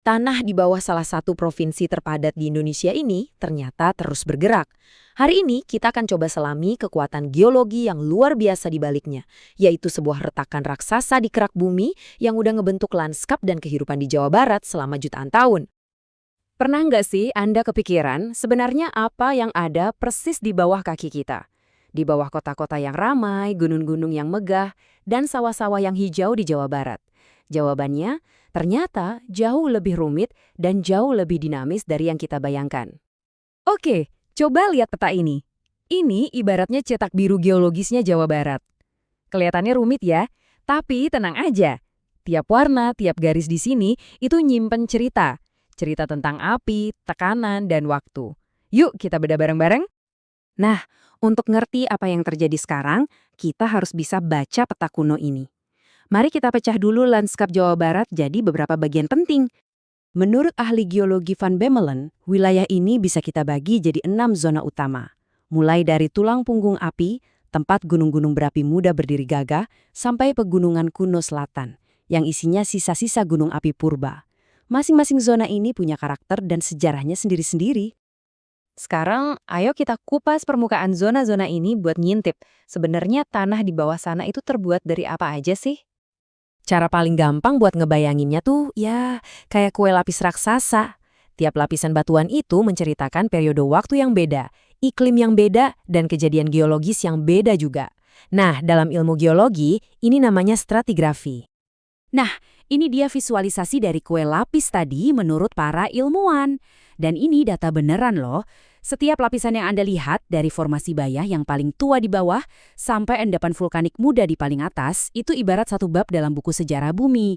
Tanah di bawah salah satu provinsi terpadat di Indonesia ini ternyata terus bergerak. Hari ini kita akan coba selami kekuatan geologi yang luar biasa di baliknya, yaitu sebuah retakan raksasa di kerak bumi yang udah ngebentuk lanskap dan kehidupan di Jawa Barat selama jutaan tahun. Pernah nggak sih Anda kepikiran sebenarnya apa yang ada persis di bawah kaki kita? Di bawah kota-kota yang ramai, gunung-gunung yang megah, dan sawah-sawah yang hijau di Jawa Barat. Jawabannya, ternyata jauh lebih rumit dan jauh lebih dinamis dari yang kita bayangkan. Oke, coba lihat peta ini. Ini ibaratnya cetak biru geologisnya Jawa Barat. Kelihatannya rumit ya, tapi tenang aja. Tiap warna, tiap garis di sini itu nyimpen cerita. Cerita tentang api, tekanan, dan waktu. Yuk kita bedah bareng-bareng. Nah, untuk ngerti apa yang terjadi sekarang, kita harus bisa baca peta kuno ini. Mari kita pecah dulu lanskap Jawa Barat jadi beberapa bagian penting. Menurut ahli geologi Van Bemmelen, wilayah ini bisa kita bagi jadi 6 zona utama. Mulai dari tulang punggung api, tempat gunung-gunung berapi muda berdiri gagah, sampai pegunungan kuno selatan, yang isinya sisa-sisa gunung api purba. Masing-masing zona ini punya karakter dan sejarahnya sendiri-sendiri. Sekarang, ayo kita kupas permukaan zona-zona ini buat ngintip. Sebenarnya tanah di bawah sana itu terbuat dari apa aja sih? Cara paling gampang buat ngebayanginnya tuh, ya, kayak kue lapis raksasa. Tiap lapisan batuan itu menceritakan periode waktu yang beda, iklim yang beda, dan kejadian geologis yang beda juga. Nah, dalam ilmu geologi, ini namanya stratigrafi. Nah, ini dia visualisasi dari kue lapis tadi menurut para ilmuwan. Dan ini data beneran loh. Setiap lapisan yang Anda lihat dari formasi bayah yang paling tua di bawah sampai endapan vulkanik muda di paling atas, itu ibarat satu bab dalam buku sejarah bumi.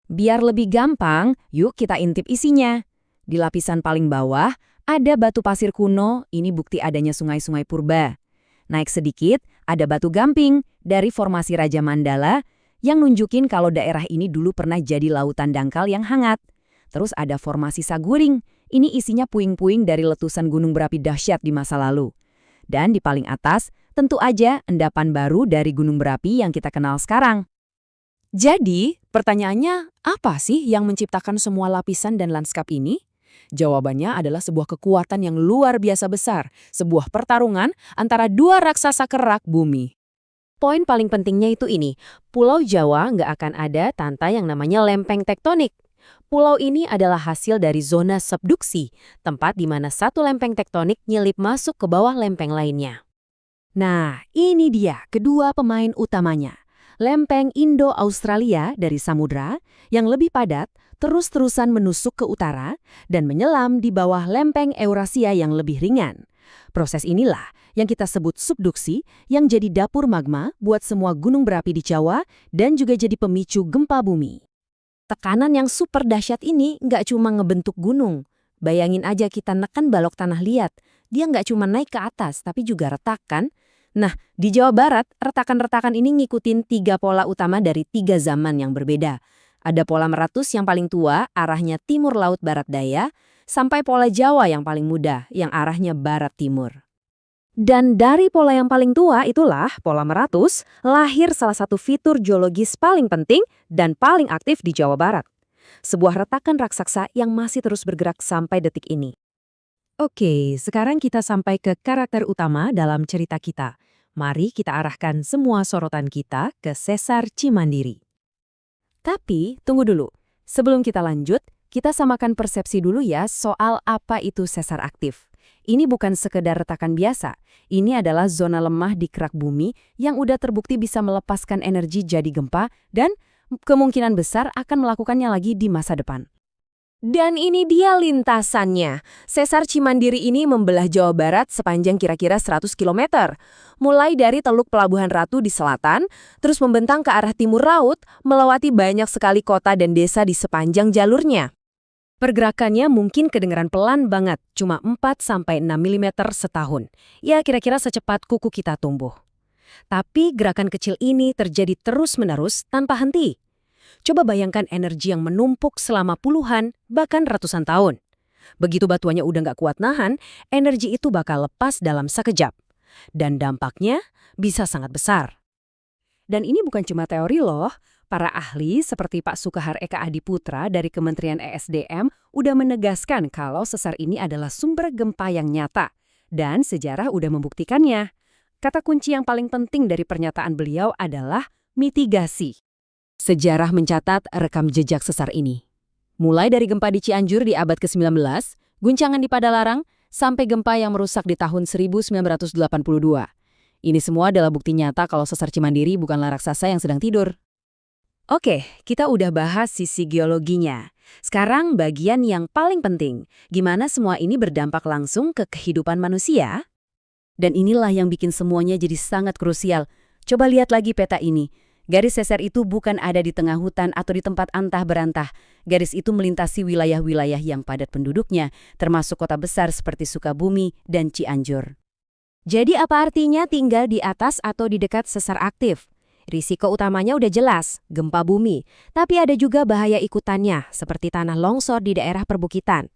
Biar lebih gampang, yuk kita intip isinya. Di lapisan paling bawah, ada batu pasir kuno, ini bukti adanya sungai-sungai purba. Naik sedikit, ada batu gamping dari formasi Raja Mandala yang nunjukin kalau daerah ini dulu pernah jadi lautan dangkal yang hangat. Terus ada formasi Saguring, ini isinya puing-puing dari letusan gunung berapi dahsyat di masa lalu. Dan di paling atas, tentu aja endapan baru dari gunung berapi yang kita kenal sekarang. Jadi, pertanyaannya, apa sih yang menciptakan semua lapisan dan lanskap ini? Jawabannya adalah sebuah kekuatan yang luar biasa besar, sebuah pertarungan antara dua raksasa kerak bumi. Poin paling pentingnya itu ini, Pulau Jawa nggak akan ada tanpa yang namanya lempeng tektonik. Pulau ini adalah hasil dari zona subduksi, tempat di mana satu lempeng tektonik nyelip masuk ke bawah lempeng lainnya. Nah, ini dia kedua pemain utamanya. Lempeng Indo-Australia dari samudra yang lebih padat terus-terusan menusuk ke utara dan menyelam di bawah lempeng Eurasia yang lebih ringan. Proses inilah yang kita sebut subduksi yang jadi dapur magma buat semua gunung berapi di Jawa dan juga jadi pemicu gempa bumi. Tekanan yang super dahsyat ini nggak cuma ngebentuk gunung. Bayangin aja kita neken balok tanah liat. Dia nggak cuma naik ke atas, tapi juga retak kan? Nah, di Jawa Barat, retakan-retakan ini ngikutin 3 pola utama dari 3 zaman yang berbeda. Ada pola meratus yang paling tua, arahnya timur laut barat daya, sampai pola Jawa yang paling muda, yang arahnya barat timur. Dan dari pola yang paling tua itulah, pola meratus, lahir salah satu fitur geologis paling penting dan paling aktif di Jawa Barat. Sebuah retakan raksasa yang masih terus bergerak sampai detik ini. Oke, sekarang kita sampai ke karakter utama dalam cerita kita. Mari kita arahkan semua sorotan kita ke Sesar Cimandiri. Tapi, tunggu dulu. Sebelum kita lanjut, kita samakan persepsi dulu ya soal apa itu sesar aktif. Ini bukan sekedar retakan biasa. Ini adalah zona lemah di kerak bumi yang udah terbukti bisa melepaskan energi jadi gempa dan kemungkinan besar akan melakukannya lagi di masa depan. Dan ini dia lintasannya. Sesar Cimandiri ini membelah Jawa Barat sepanjang kira-kira 100 km. Mulai dari Teluk Pelabuhan Ratu di selatan, terus membentang ke arah timur laut, melewati banyak sekali kota dan desa di sepanjang jalurnya. Pergerakannya mungkin kedengeran pelan banget, cuma 4-6 mm setahun. Ya kira-kira secepat kuku kita tumbuh. Tapi gerakan kecil ini terjadi terus-menerus tanpa henti. Coba bayangkan energi yang menumpuk selama puluhan, bahkan ratusan tahun. Begitu batuannya udah nggak kuat nahan, energi itu bakal lepas dalam sekejap. Dan dampaknya bisa sangat besar. Dan ini bukan cuma teori loh. para ahli seperti Pak Sukahar Eka Adiputra dari Kementerian ESDM udah menegaskan kalau sesar ini adalah sumber gempa yang nyata. Dan sejarah udah membuktikannya. Kata kunci yang paling penting dari pernyataan beliau adalah mitigasi. Sejarah mencatat rekam jejak sesar ini. Mulai dari gempa di Cianjur di abad ke-19, guncangan di Padalarang, sampai gempa yang merusak di tahun 1982. Ini semua adalah bukti nyata kalau sesar Cimandiri bukanlah raksasa yang sedang tidur. Oke, kita udah bahas sisi geologinya. Sekarang bagian yang paling penting, gimana semua ini berdampak langsung ke kehidupan manusia? Dan inilah yang bikin semuanya jadi sangat krusial. Coba lihat lagi peta ini. Garis sesar itu bukan ada di tengah hutan atau di tempat antah berantah. Garis itu melintasi wilayah-wilayah yang padat penduduknya, termasuk kota besar seperti Sukabumi dan Cianjur. Jadi apa artinya tinggal di atas atau di dekat sesar aktif? Risiko utamanya udah jelas, gempa bumi. Tapi ada juga bahaya ikutannya, seperti tanah longsor di daerah perbukitan.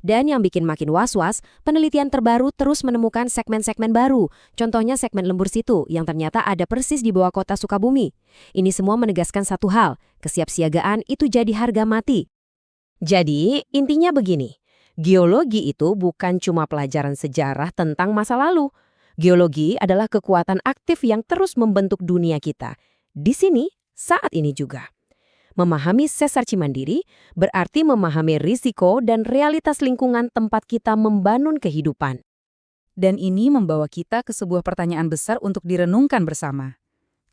Dan yang bikin makin was-was, penelitian terbaru terus menemukan segmen-segmen baru. Contohnya segmen lembur situ yang ternyata ada persis di bawah kota Sukabumi. Ini semua menegaskan satu hal, kesiapsiagaan itu jadi harga mati. Jadi, intinya begini, geologi itu bukan cuma pelajaran sejarah tentang masa lalu. Geologi adalah kekuatan aktif yang terus membentuk dunia kita. Di sini, saat ini juga. Memahami sesar Cimandiri berarti memahami risiko dan realitas lingkungan tempat kita membangun kehidupan. Dan ini membawa kita ke sebuah pertanyaan besar untuk direnungkan bersama.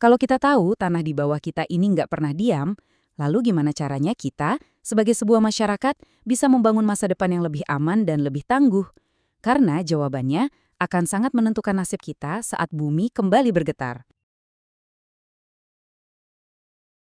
Kalau kita tahu tanah di bawah kita ini nggak pernah diam, lalu gimana caranya kita, sebagai sebuah masyarakat, bisa membangun masa depan yang lebih aman dan lebih tangguh? Karena jawabannya akan sangat menentukan nasib kita saat bumi kembali bergetar.